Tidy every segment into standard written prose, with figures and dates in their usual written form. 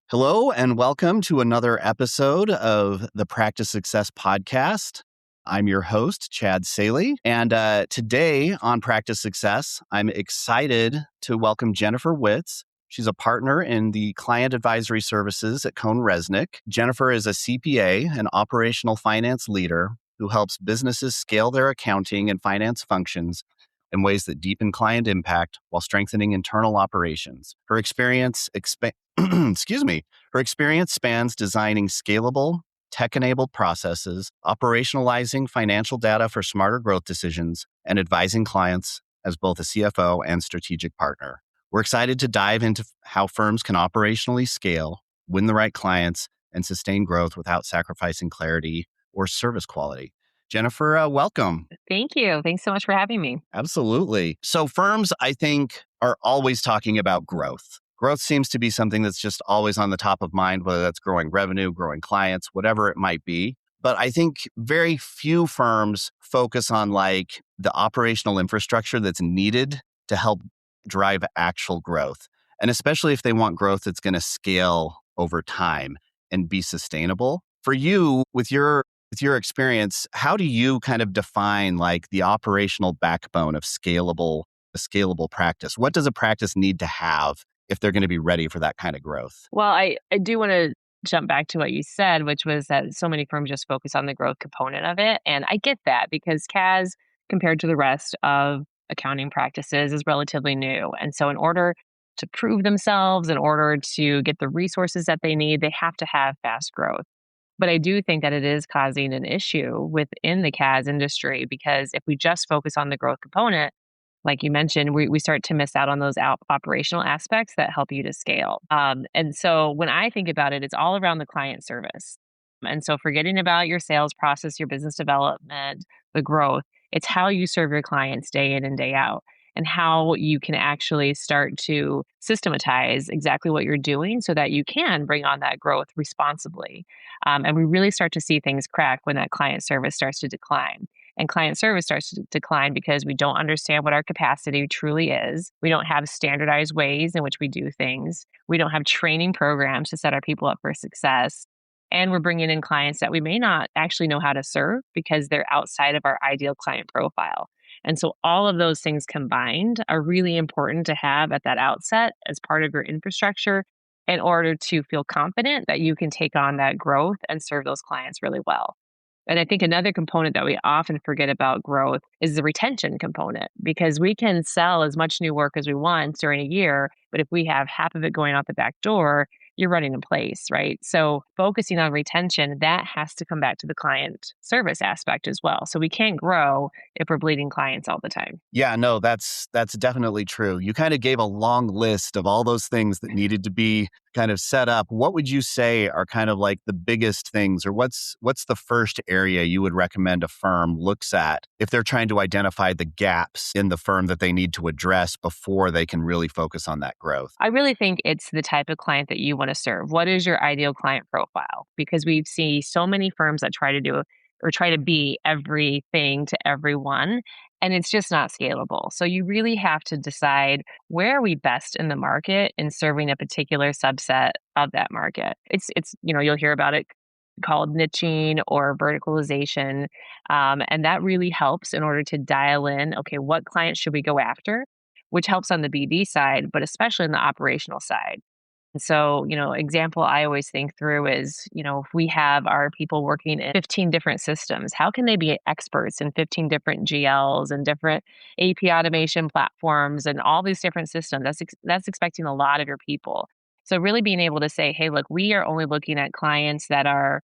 Hello, and welcome to another episode of the Practice Success Podcast. I'm your host, Chad Saley. And today on Practice Success, I'm excited to welcome Jennifer Witts. She's a partner in the client advisory services at CohnReznick. Jennifer is a CPA and operational finance leader who helps businesses scale their accounting and finance functions in ways that deepen client impact while strengthening internal operations. Her experience Her experience spans designing scalable, tech-enabled processes, operationalizing financial data for smarter growth decisions, and advising clients as both a CFO and strategic partner. We're excited to dive into how firms can operationally scale, win the right clients, and sustain growth without sacrificing clarity or service quality. Jennifer, welcome. Thank you. Thanks so much for having me. Absolutely. So firms, I think, are always talking about growth. Growth seems to be something that's just always on the top of mind, whether that's growing revenue, growing clients, whatever it might be. But I think very few firms focus on like the operational infrastructure that's needed to help drive actual growth. And especially if they want growth that's going to scale over time and be sustainable. For you, with your experience, how do you kind of define like the operational backbone of a scalable practice? What does a practice need to have if they're going to be ready for that kind of growth? Well, I do want to jump back to what you said, which was that so many firms just focus on the growth component of it. And I get that because CAS, compared to the rest of accounting practices, is relatively new. And so in order to prove themselves, in order to get the resources that they need, they have to have fast growth. But I do think that it is causing an issue within the CAS industry because if we just focus on the growth component, like you mentioned, we start to miss out on those operational aspects that help you to scale. And so when I think about it, it's all around the client service. And so forgetting about your sales process, your business development, the growth, it's how you serve your clients day in and day out and how you can actually start to systematize exactly what you're doing so that you can bring on that growth responsibly. And we really start to see things crack when that client service starts to decline. And client service starts to decline because we don't understand what our capacity truly is. We don't have standardized ways in which we do things. We don't have training programs to set our people up for success. And we're bringing in clients that we may not actually know how to serve because they're outside of our ideal client profile. And so all of those things combined are really important to have at that outset as part of your infrastructure in order to feel confident that you can take on that growth and serve those clients really well. And I think another component that we often forget about growth is the retention component, because we can sell as much new work as we want during a year, but if we have half of it going out the back door, you're running in place, right? So focusing on retention, that has to come back to the client service aspect as well. So we can't grow if we're bleeding clients all the time. Yeah, no, that's definitely true. You kind of gave a long list of all those things that needed to be kind of set up. What would you say are kind of like the biggest things, or what's the first area you would recommend a firm looks at if they're trying to identify the gaps in the firm that they need to address before they can really focus on that growth? I really think it's the type of client that you want to serve. What is your ideal client profile? Because we see so many firms that try to do or try to be everything to everyone, and it's just not scalable. So you really have to decide, where are we best in the market in serving a particular subset of that market. It's you'll hear about it called niching or verticalization, and that really helps in order to dial in, okay, what clients should we go after, which helps on the BD side, but especially on the operational side. So, example I always think through is, if we have our people working in 15 different systems, how can they be experts in 15 different GLs and different AP automation platforms and all these different systems? That's expecting a lot of your people. So really being able to say, hey, look, we are only looking at clients that are,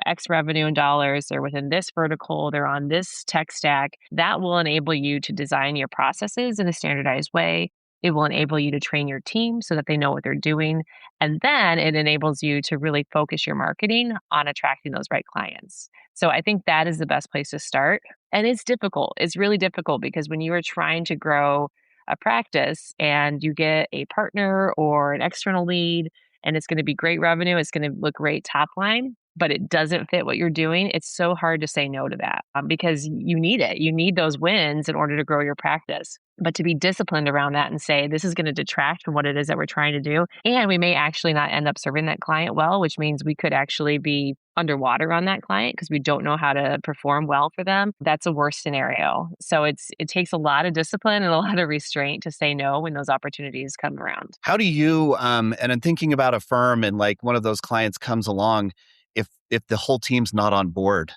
X revenue in dollars, they're within this vertical, they're on this tech stack. That will enable you to design your processes in a standardized way. It will enable you to train your team so that they know what they're doing. And then it enables you to really focus your marketing on attracting those right clients. So I think that is the best place to start. And it's difficult. It's really difficult because when you are trying to grow a practice and you get a partner or an external lead and it's going to be great revenue, it's going to look great top line, but it doesn't fit what you're doing, it's so hard to say no to that because you need it. You need those wins in order to grow your practice. But to be disciplined around that and say, this is going to detract from what it is that we're trying to do. And we may actually not end up serving that client well, which means we could actually be underwater on that client because we don't know how to perform well for them. That's a worse scenario. So it takes a lot of discipline and a lot of restraint to say no when those opportunities come around. How do you, and I'm thinking about a firm and like one of those clients comes along, if the whole team's not on board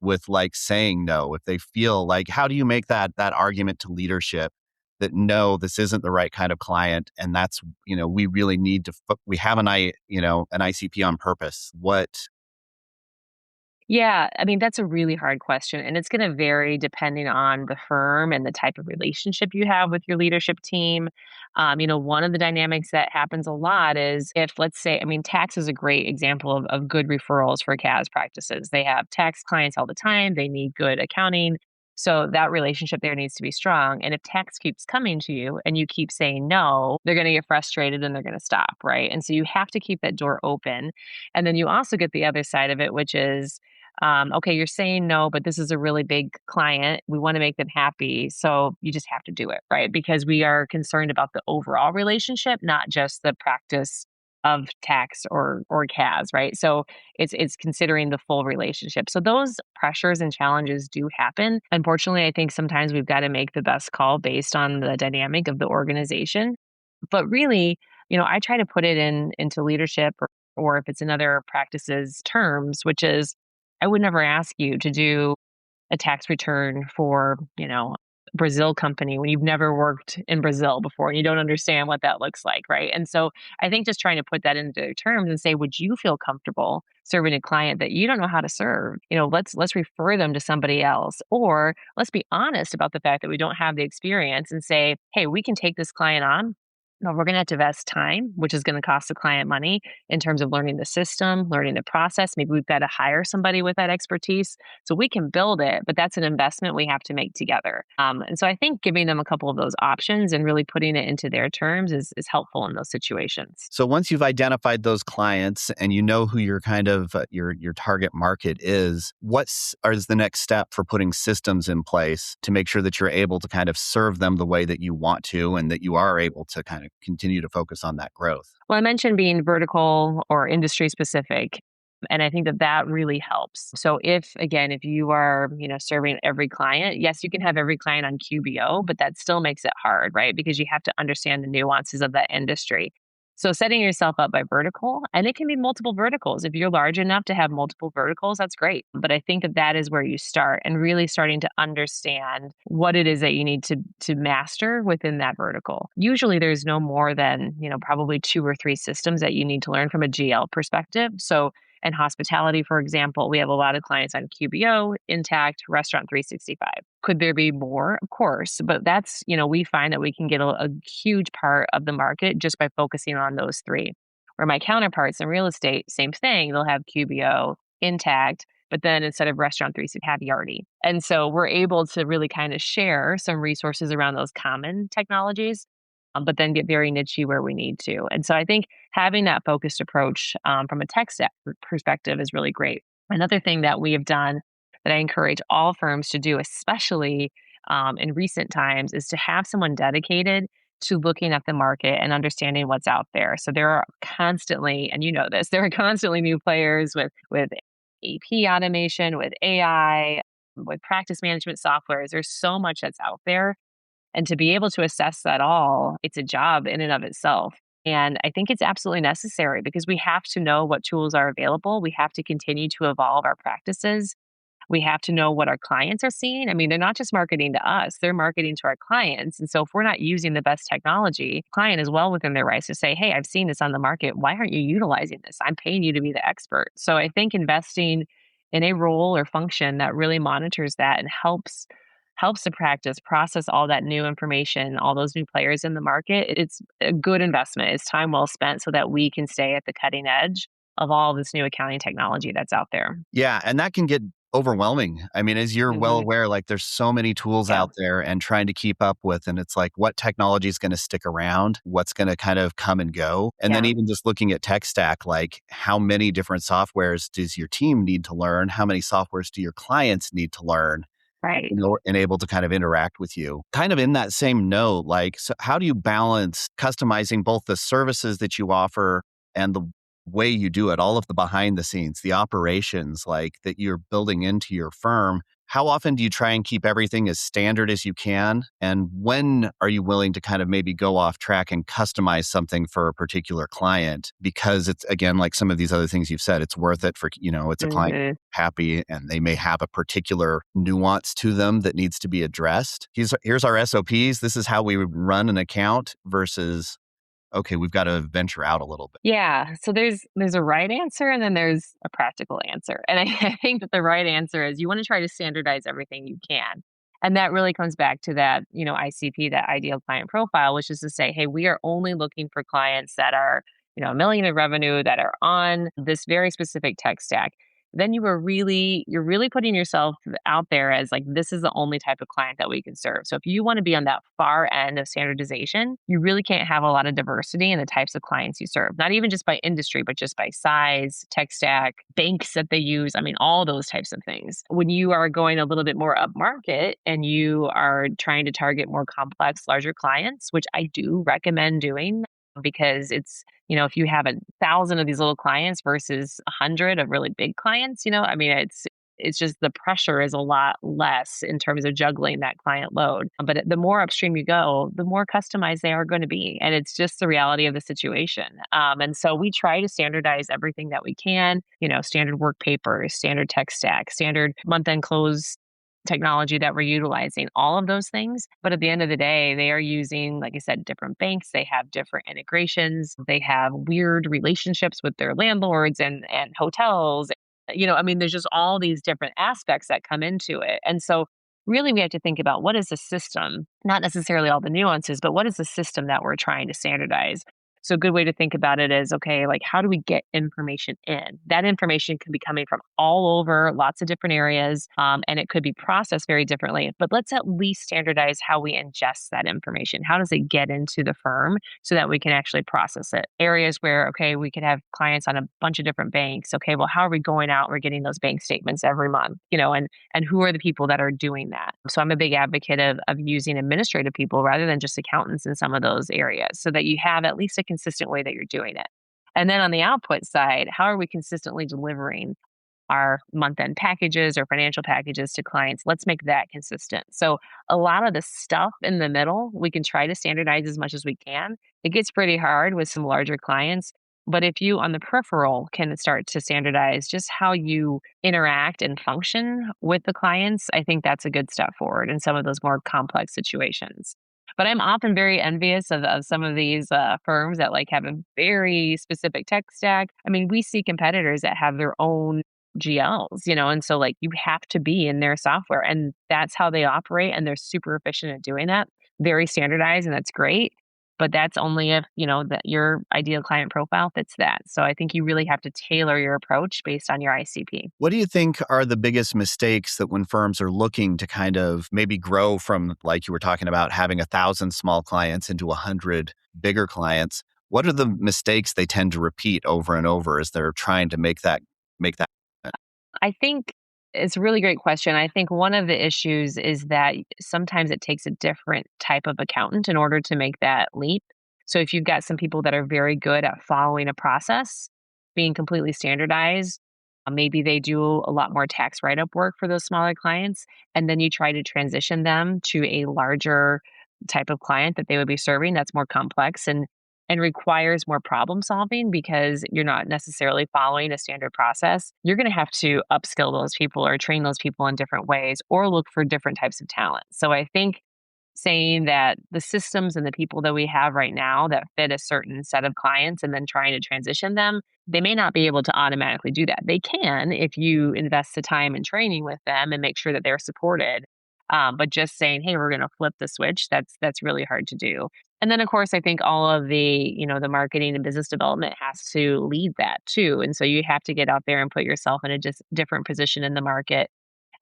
with like saying no, if they feel like, how do you make that argument to leadership that no, this isn't the right kind of client, and that's, we really need to, we have an ICP on purpose. What? Yeah, I mean, that's a really hard question. And it's going to vary depending on the firm and the type of relationship you have with your leadership team. One of the dynamics that happens a lot is if, let's say, I mean, tax is a great example of good referrals for CAS practices. They have tax clients all the time, they need good accounting. So that relationship there needs to be strong. And if tax keeps coming to you and you keep saying no, they're going to get frustrated and they're going to stop, right? And so you have to keep that door open. And then you also get the other side of it, which is, okay, you're saying no, but this is a really big client. We want to make them happy. So you just have to do it, right? Because we are concerned about the overall relationship, not just the practice of tax or CAS, right? So it's considering the full relationship. So those pressures and challenges do happen. Unfortunately, I think sometimes we've got to make the best call based on the dynamic of the organization. But really, I try to put it into leadership or if it's in other practices terms, which is I would never ask you to do a tax return for, Brazil company when you've never worked in Brazil before and you don't understand what that looks like, right? And so I think just trying to put that into terms and say, would you feel comfortable serving a client that you don't know how to serve? Let's refer them to somebody else, or let's be honest about the fact that we don't have the experience and say, hey, we can take this client on. No, we're going to have to invest time, which is going to cost the client money in terms of learning the system, learning the process. Maybe we've got to hire somebody with that expertise. So we can build it, but that's an investment we have to make together. And so I think giving them a couple of those options and really putting it into their terms is helpful in those situations. So once you've identified those clients and you know who your kind of your target market is the next step for putting systems in place to make sure that you're able to kind of serve them the way that you want to and that you are able to kind of continue to focus on that growth? Well, I mentioned being vertical or industry specific. And I think that really helps. So if you are, serving every client, yes, you can have every client on QBO, but that still makes it hard, right? Because you have to understand the nuances of that industry. So setting yourself up by vertical, and it can be multiple verticals. If you're large enough to have multiple verticals, that's great. But I think that is where you start and really starting to understand what it is that you need to master within that vertical. Usually there's no more than, probably 2 or 3 systems that you need to learn from a GL perspective. So in hospitality, for example, we have a lot of clients on QBO, Intact, Restaurant 365. Could there be more? Of course. But that's, we find that we can get a huge part of the market just by focusing on those 3. Where my counterparts in real estate, same thing. They'll have QBO, Intact, but then instead of Restaurant 365, have Yardi. And so we're able to really kind of share some resources around those common technologies, but then get very nichey where we need to. And so I think having that focused approach from a tech stack perspective is really great. Another thing that we have done that I encourage all firms to do, especially in recent times, is to have someone dedicated to looking at the market and understanding what's out there. So there are constantly, and there are constantly new players with AP automation, with AI, with practice management softwares. There's so much that's out there. And to be able to assess that all, it's a job in and of itself. And I think it's absolutely necessary because we have to know what tools are available. We have to continue to evolve our practices. We have to know what our clients are seeing. I mean, they're not just marketing to us, they're marketing to our clients. And so if we're not using the best technology, client is well within their rights to say, hey, I've seen this on the market. Why aren't you utilizing this? I'm paying you to be the expert. So I think investing in a role or function that really monitors that and helps the practice process all that new information, all those new players in the market, it's a good investment. It's time well spent so that we can stay at the cutting edge of all this new accounting technology that's out there. Yeah, and that can get overwhelming. I mean, as you're well Hmm. aware, like there's so many tools Yeah, out there and trying to keep up with, and it's like what technology is going to stick around, what's going to kind of come and go. And then yeah, even just looking at tech stack, like how many different softwares does your team need to learn? How many softwares do your clients need to learn? right. And able to kind of interact with you. Kind of in that same note, like, so how do you balance customizing both the services that you offer and the way you do it, all of the behind the scenes, the operations like that you're building into your firm? How often do you try and keep everything as standard as you can? And when are you willing to kind of maybe go off track and customize something for a particular client? Because it's, again, like some of these other things you've said, it's worth it for, it's a client Hmm. happy and they may have a particular nuance to them that needs to be addressed. Here's our SOPs. This is how we would run an account versus, okay, we've got to venture out a little bit. Yeah. So there's a right answer and then there's a practical answer. And I, I think that the right answer is you want to try to standardize everything you can. And that really comes back to that, ICP, that ideal client profile, which is to say, hey, we are only looking for clients that are, a million in revenue that are on this very specific tech stack. Then you're really putting yourself out there as like this is the only type of client that we can serve. So if you want to be on that far end of standardization, you really can't have a lot of diversity in the types of clients you serve. Not even just by industry, but just by size, tech stack, banks that they use. I mean, all those types of things. When you are going a little bit more up market and you are trying to target more complex, larger clients, which I do recommend doing because it's, if you have 1,000 of these little clients versus 100 of really big clients, I mean, it's just the pressure is a lot less in terms of juggling that client load. But the more upstream you go, the more customized they are going to be. And it's just the reality of the situation. And so we try to standardize everything that we can, standard work papers, standard tech stack, standard month end close technology that we're utilizing, all of those things. But at the end of the day, they are using, like I said, different banks. They have different integrations. They have weird relationships with their landlords and hotels. I mean, there's just all these different aspects that come into it. And so really we have to think about what is the system, not necessarily all the nuances, but what is the system that we're trying to standardize? So a good way to think about it is, okay, like how do we get information in? That information can be coming from all over, lots of different areas, and it could be processed very differently. But let's at least standardize how we ingest that information. How does it get into the firm so that we can actually process it? Areas where, okay, we could have clients on a bunch of different banks. Okay, well, how are we going out? We're getting those bank statements every month, and who are the people that are doing that? So I'm a big advocate of using administrative people rather than just accountants in some of those areas so that you have at least a consistent way that you're doing it. And then on the output side, how are we consistently delivering our month end packages or financial packages to clients? Let's make that consistent. So, a lot of the stuff in the middle, we can try to standardize as much as we can. It gets pretty hard with some larger clients. But if you on the peripheral can start to standardize just how you interact and function with the clients, I think that's a good step forward in some of those more complex situations. But I'm often very envious of some of these firms that like have a very specific tech stack. I mean, we see competitors that have their own GLs, and so like you have to be in their software and that's how they operate and they're super efficient at doing that. Very standardized and that's great. But that's only if, that your ideal client profile fits that. So I think you really have to tailor your approach based on your ICP. What do you think are the biggest mistakes that when firms are looking to kind of maybe grow from, like you were talking about, having 1,000 small clients into 100 bigger clients? What are the mistakes they tend to repeat over and over as they're trying to make that? I think it's a really great question. I think one of the issues is that sometimes it takes a different type of accountant in order to make that leap. So if you've got some people that are very good at following a process, being completely standardized, maybe they do a lot more tax write up work for those smaller clients, and then you try to transition them to a larger type of client that they would be serving that's more complex and requires more problem solving because you're not necessarily following a standard process, you're going to have to upskill those people or train those people in different ways or look for different types of talent. So I think saying that the systems and the people that we have right now that fit a certain set of clients and then trying to transition them, they may not be able to automatically do that. They can if you invest the time in training with them and make sure that they're supported. But just saying, "Hey, we're going to flip the switch," that's really hard to do. And then, of course, I think all of the marketing and business development has to lead that too. And so you have to get out there and put yourself in a just different position in the market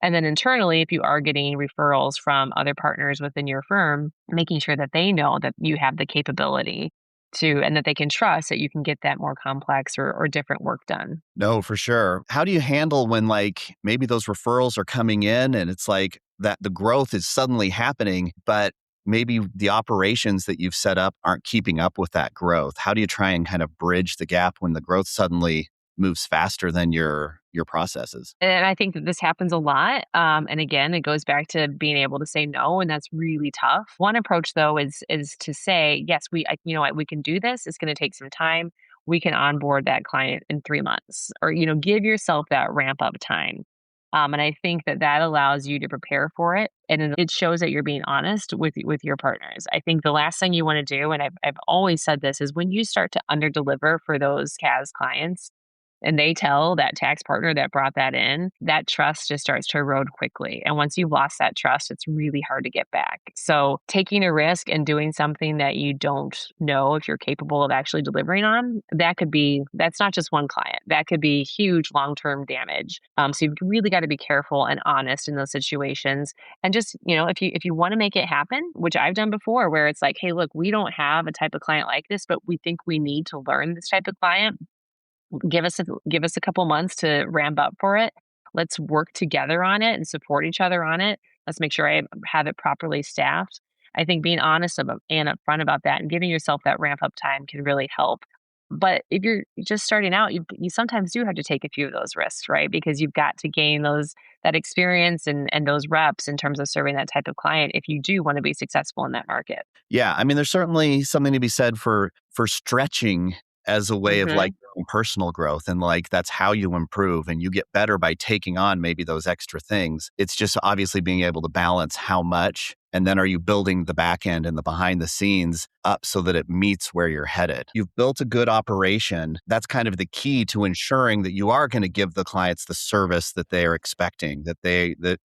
And then internally, if you are getting referrals from other partners within your firm, making sure that they know that you have the capability to, and that they can trust that you can get that more complex or different work done. No, for sure. How do you handle when maybe those referrals are coming in and it's like that the growth is suddenly happening, but maybe the operations that you've set up aren't keeping up with that growth? How do you try and kind of bridge the gap when the growth suddenly moves faster than your processes? And I think that this happens a lot. And again, it goes back to being able to say no, and that's really tough. One approach, though, is to say, yes, you know what, we can do this. It's going to take some time. We can onboard that client in 3 months, or give yourself that ramp up time. And I think that that allows you to prepare for it, and it shows that you're being honest with your partners. I think the last thing you want to do, and I've always said this, is when you start to underdeliver for those CAS clients and they tell that tax partner that brought that in, that trust just starts to erode quickly. And once you've lost that trust, it's really hard to get back. So taking a risk and doing something that you don't know if you're capable of actually delivering on, that's not just one client. That could be huge long-term damage. So you've really got to be careful and honest in those situations. And just, if you want to make it happen, which I've done before, where it's like, hey, look, we don't have a type of client like this, but we think we need to learn this type of client. Give us a couple months to ramp up for it. Let's work together on it and support each other on it. Let's make sure I have it properly staffed. I think being honest about and upfront about that and giving yourself that ramp up time can really help. But if you're just starting out, you sometimes do have to take a few of those risks, right? Because you've got to gain that experience and those reps in terms of serving that type of client if you do want to be successful in that market. Yeah, I mean, there's certainly something to be said for stretching as a way of Hmm. personal growth, and that's how you improve and you get better by taking on maybe those extra things. It's just obviously being able to balance how much, and then are you building the back end and the behind the scenes up so that it meets where you're headed. You've built a good operation. That's kind of the key to ensuring that you are going to give the clients the service that they are expecting, that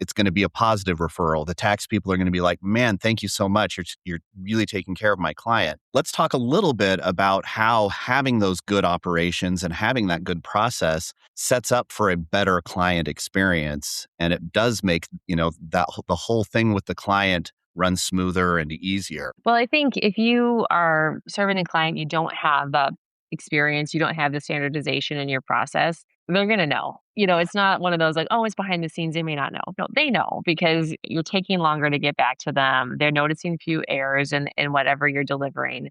it's going to be a positive referral. The tax people are going to be like, man, thank you so much. You're really taking care of my client. Let's talk a little bit about how having those good operations and having that good process sets up for a better client experience. And it does make, the whole thing with the client run smoother and easier. Well, I think if you are serving a client, you don't have the experience, you don't have the standardization in your process, they're going to know. It's not one of those like, oh, it's behind the scenes. They may not know. No, they know because you're taking longer to get back to them. They're noticing a few errors in whatever you're delivering.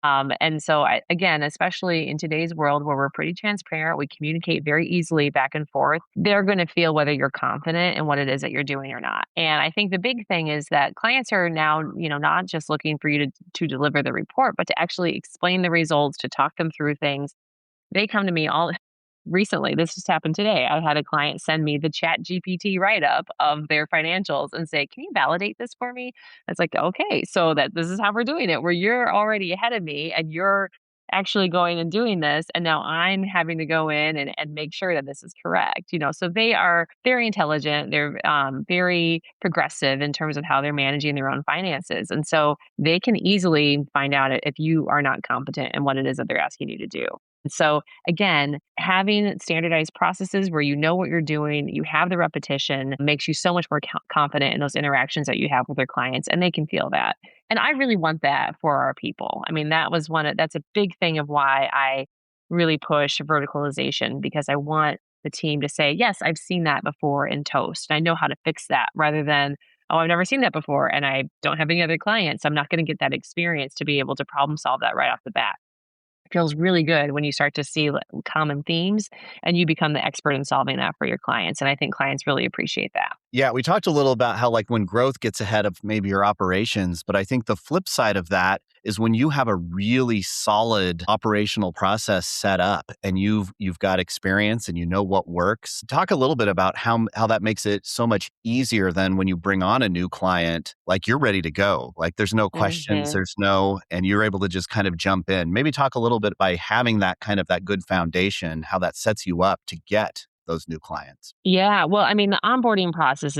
And so, again, especially in today's world where we're pretty transparent, we communicate very easily back and forth. They're going to feel whether you're confident in what it is that you're doing or not. And I think the big thing is that clients are now, not just looking for you to deliver the report, but to actually explain the results, to talk them through things. They come to me all recently. This just happened today. I had a client send me the chat GPT write-up of their financials and say, can you validate this for me? It's like, okay, so that this is how we're doing it, where you're already ahead of me and you're actually going and doing this. And now I'm having to go in and make sure that this is correct. So they are very intelligent. They're very progressive in terms of how they're managing their own finances. And so they can easily find out if you are not competent in what it is that they're asking you to do. So again, having standardized processes where you know what you're doing, you have the repetition, makes you so much more confident in those interactions that you have with your clients, and they can feel that. And I really want that for our people. I mean, that's a big thing of why I really push verticalization, because I want the team to say, yes, I've seen that before in Toast. And I know how to fix that, rather than, oh, I've never seen that before and I don't have any other clients. I'm not going to get that experience to be able to problem solve that right off the bat. Feels really good when you start to see common themes and you become the expert in solving that for your clients. And I think clients really appreciate that. Yeah, we talked a little about how when growth gets ahead of maybe your operations, but I think the flip side of that is when you have a really solid operational process set up and you've got experience and you know what works. Talk a little bit about how that makes it so much easier than when you bring on a new client, you're ready to go. There's no questions, Hmm. and you're able to just kind of jump in. Maybe talk a little bit by having that good foundation, how that sets you up to get those new clients. Yeah. Well, I mean, the onboarding process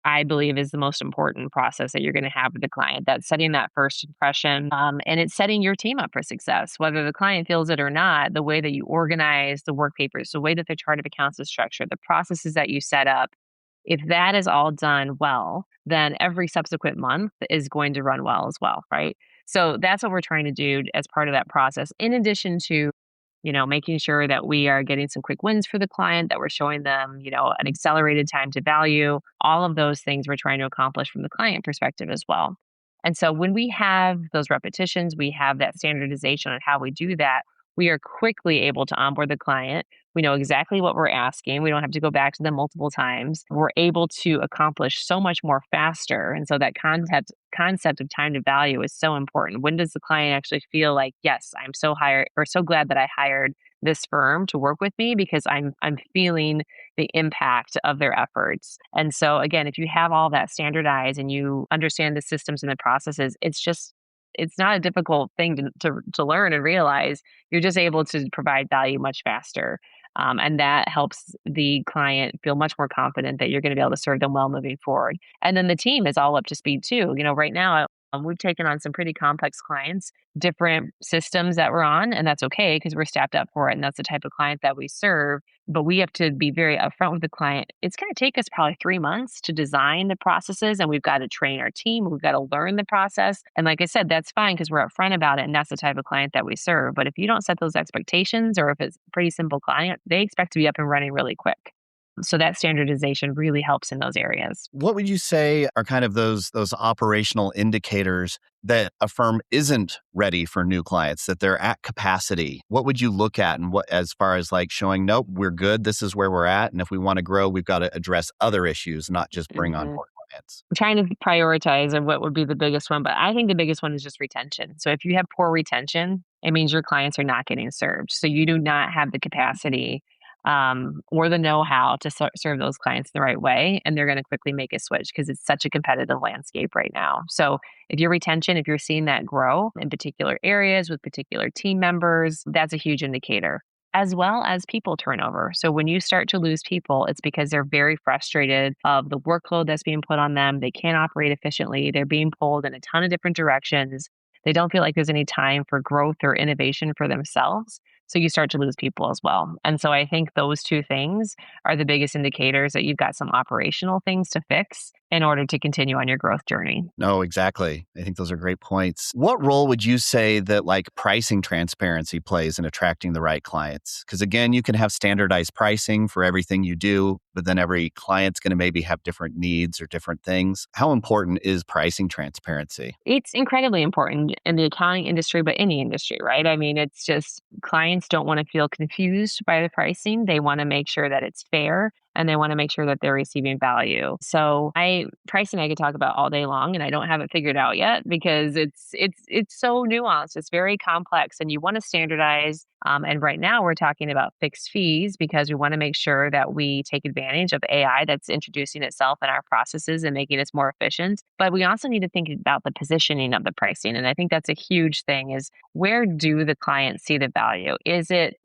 I believe, is the most important process that you're going to have with the client. That's setting that first impression, and it's setting your team up for success, whether the client feels it or not. The way that you organize the work papers, the way that the chart of accounts is structured, the processes that you set up, If that is all done well, then every subsequent month is going to run well as well, right? So that's what we're trying to do as part of that process, in addition to making sure that we are getting some quick wins for the client, that we're showing them, an accelerated time to value. All of those things we're trying to accomplish from the client perspective as well. And so when we have those repetitions, we have that standardization on how we do that, we are quickly able to onboard the client. We know exactly what we're asking. We don't have to go back to them multiple times. We're able to accomplish so much more faster. And so that concept of time to value is so important. When does the client actually feel like, yes, I'm so hired or so glad that I hired this firm to work with me because I'm feeling the impact of their efforts. And so again, if you have all that standardized and you understand the systems and the processes, it's not a difficult thing to learn and realize. You're just able to provide value much faster. And that helps the client feel much more confident that you're going to be able to serve them well moving forward. And then the team is all up to speed too. Right now, we've taken on some pretty complex clients, different systems that we're on, and that's okay because we're staffed up for it. And that's the type of client that we serve. But we have to be very upfront with the client. It's going to take us probably 3 months to design the processes, and we've got to train our team. We've got to learn the process. And like I said, that's fine because we're upfront about it, and that's the type of client that we serve. But if you don't set those expectations, or if it's a pretty simple client, they expect to be up and running really quick. So that standardization really helps in those areas. What would you say are kind of those operational indicators that a firm isn't ready for new clients, that they're at capacity? What would you look at, and what, as far as like showing, nope, we're good, this is where we're at, and if we want to grow, we've got to address other issues, not just bring on Mhm. more clients? I'm trying to prioritize and what would be the biggest one, but I think the biggest one is just retention. So if you have poor retention, it means your clients are not getting served. So you do not have the capacity or the know-how to serve those clients the right way, and they're going to quickly make a switch because it's such a competitive landscape right now. So if your retention, if you're seeing that grow in particular areas with particular team members, that's a huge indicator, as well as people turnover. So when you start to lose people, it's because they're very frustrated of the workload that's being put on them. They can't operate efficiently. They're being pulled in a ton of different directions. They don't feel like there's any time for growth or innovation for themselves. So you start to lose people as well. And so I think those two things are the biggest indicators that you've got some operational things to fix in order to continue on your growth journey. No, exactly. I think those are great points. What role would you say that like pricing transparency plays in attracting the right clients? Because again, you can have standardized pricing for everything you do, but then every client's going to maybe have different needs or different things. How important is pricing transparency? It's incredibly important in the accounting industry, but any industry, right? I mean, it's just clients don't want to feel confused by the pricing. They want to make sure that it's fair and they want to make sure that they're receiving value. So pricing I could talk about all day long, and I don't have it figured out yet because it's so nuanced. It's very complex, and you want to standardize. And right now we're talking about fixed fees because we want to make sure that we take advantage of AI that's introducing itself in our processes and making us more efficient. But we also need to think about the positioning of the pricing. And I think that's a huge thing is, where do the clients see the value?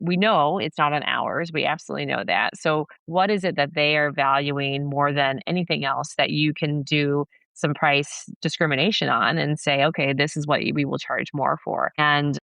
We know it's not on hours. We absolutely know that. So what is it that they are valuing more than anything else that you can do some price discrimination on and say, okay, this is what we will charge more for? And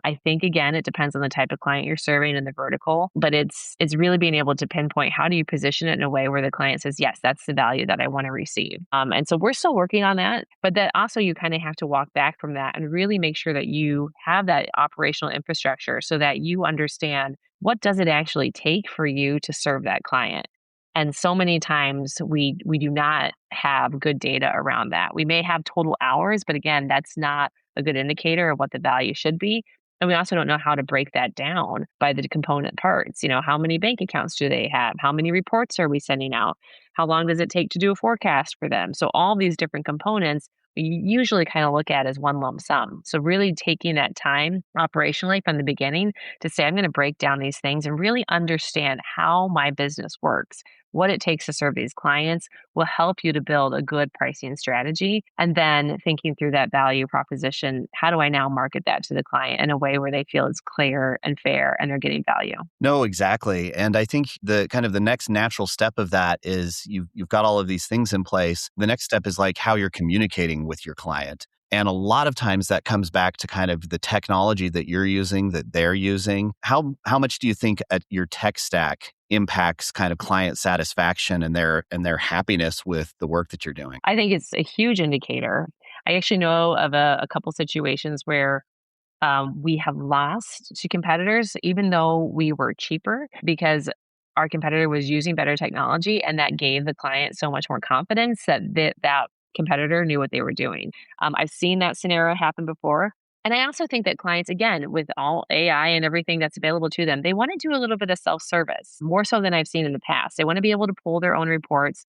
I think again, it depends on the type of client you're serving and the vertical, but it's really being able to pinpoint how do you position it in a way where the client says, yes, that's the value that I want to receive. And so we're still working on that, but that also you kind of have to walk back from that and really make sure that you have that operational infrastructure so that you understand what does it actually take for you to serve that client. And so many times we do not have good data around that. We may have total hours, but again, that's not a good indicator of what the value should be. And we also don't know how to break that down by the component parts. How many bank accounts do they have? How many reports are we sending out? How long does it take to do a forecast for them? So all these different components we usually kind of look at as one lump sum. So really taking that time operationally from the beginning to say, I'm going to break down these things and really understand how my business works, what it takes to serve these clients will help you to build a good pricing strategy. And then thinking through that value proposition, how do I now market that to the client in a way where they feel it's clear and fair and they're getting value? No, exactly. And I think the kind of the next natural step of that is you've got all of these things in place. The next step is like how you're communicating with your client. And a lot of times that comes back to kind of the technology that you're using, that they're using. How much do you think at your tech stack impacts kind of client satisfaction and their happiness with the work that you're doing? I think it's a huge indicator. I actually know of a couple situations where we have lost to competitors, even though we were cheaper, because our competitor was using better technology, and that gave the client so much more confidence that that competitor knew what they were doing. I've seen that scenario happen before. And I also think that clients, again, with all AI and everything that's available to them, they want to do a little bit of self service, more so than I've seen in the past. They want to be able to pull their own reports,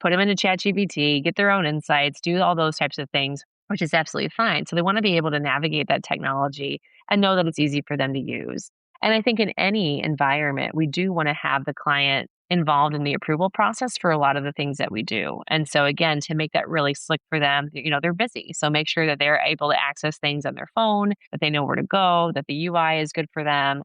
put them into ChatGPT, get their own insights, do all those types of things, which is absolutely fine. So they want to be able to navigate that technology and know that it's easy for them to use. And I think in any environment, we do want to have the client involved in the approval process for a lot of the things that we do. And so again, to make that really slick for them, they're busy. So make sure that they're able to access things on their phone, that they know where to go, that the UI is good for them.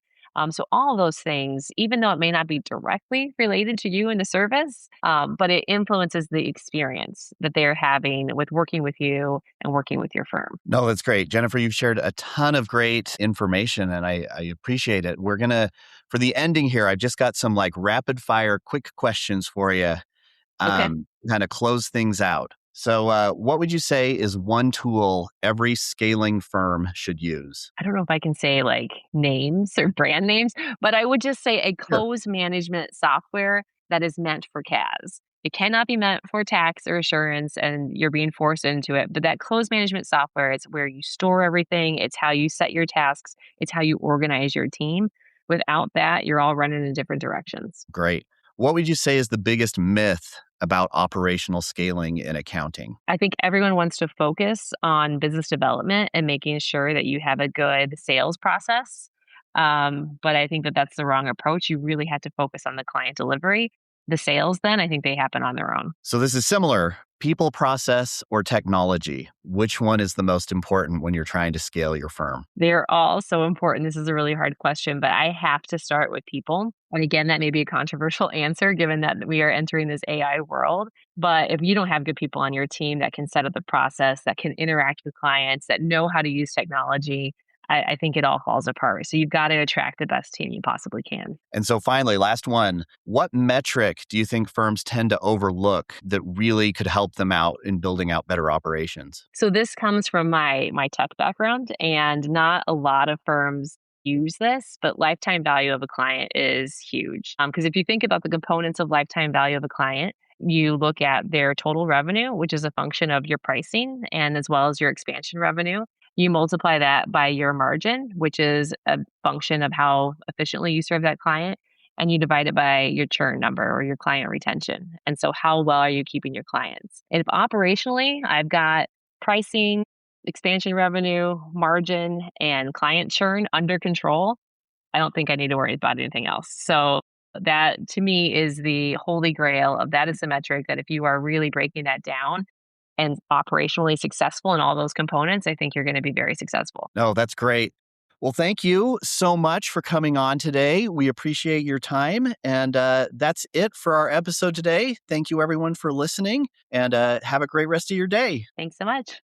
So all of those things, even though it may not be directly related to you and the service, but it influences the experience that they're having with working with you and working with your firm. No, that's great. Jennifer, you've shared a ton of great information and I appreciate it. For the ending here, I've just got some like rapid fire quick questions for you, Okay. kind of close things out. So, what would you say is one tool every scaling firm should use? I don't know if I can say like names or brand names, but I would just say a Sure. close management software that is meant for CAS. It cannot be meant for tax or assurance and you're being forced into it. But that close management software is where you store everything. It's how you set your tasks. It's how you organize your team. Without that, you're all running in different directions. Great. What would you say is the biggest myth about operational scaling in accounting? I think everyone wants to focus on business development and making sure that you have a good sales process. But I think that that's the wrong approach. You really have to focus on the client delivery. The sales, then, I think they happen on their own. So, this is similar people, process, or technology. Which one is the most important when you're trying to scale your firm? They're all so important. This is a really hard question, but I have to start with people. And again, that may be a controversial answer given that we are entering this AI world. But if you don't have good people on your team that can set up the process, that can interact with clients, that know how to use technology, I think it all falls apart. So you've got to attract the best team you possibly can. And so, finally, last one. What metric do you think firms tend to overlook that really could help them out in building out better operations? So this comes from my tech background, and not a lot of firms use this, but lifetime value of a client is huge. Because if you think about the components of lifetime value of a client, you look at their total revenue, which is a function of your pricing and as well as your expansion revenue. You multiply that by your margin, which is a function of how efficiently you serve that client, and you divide it by your churn number or your client retention. And so, how well are you keeping your clients? And if operationally, I've got pricing, expansion revenue, margin, and client churn under control, I don't think I need to worry about anything else. So, that to me is the holy grail of that is the metric that if you are really breaking that down and operationally successful in all those components, I think you're going to be very successful. No, that's great. Well, thank you so much for coming on today. We appreciate your time. And that's it for our episode today. Thank you, everyone, for listening and have a great rest of your day. Thanks so much.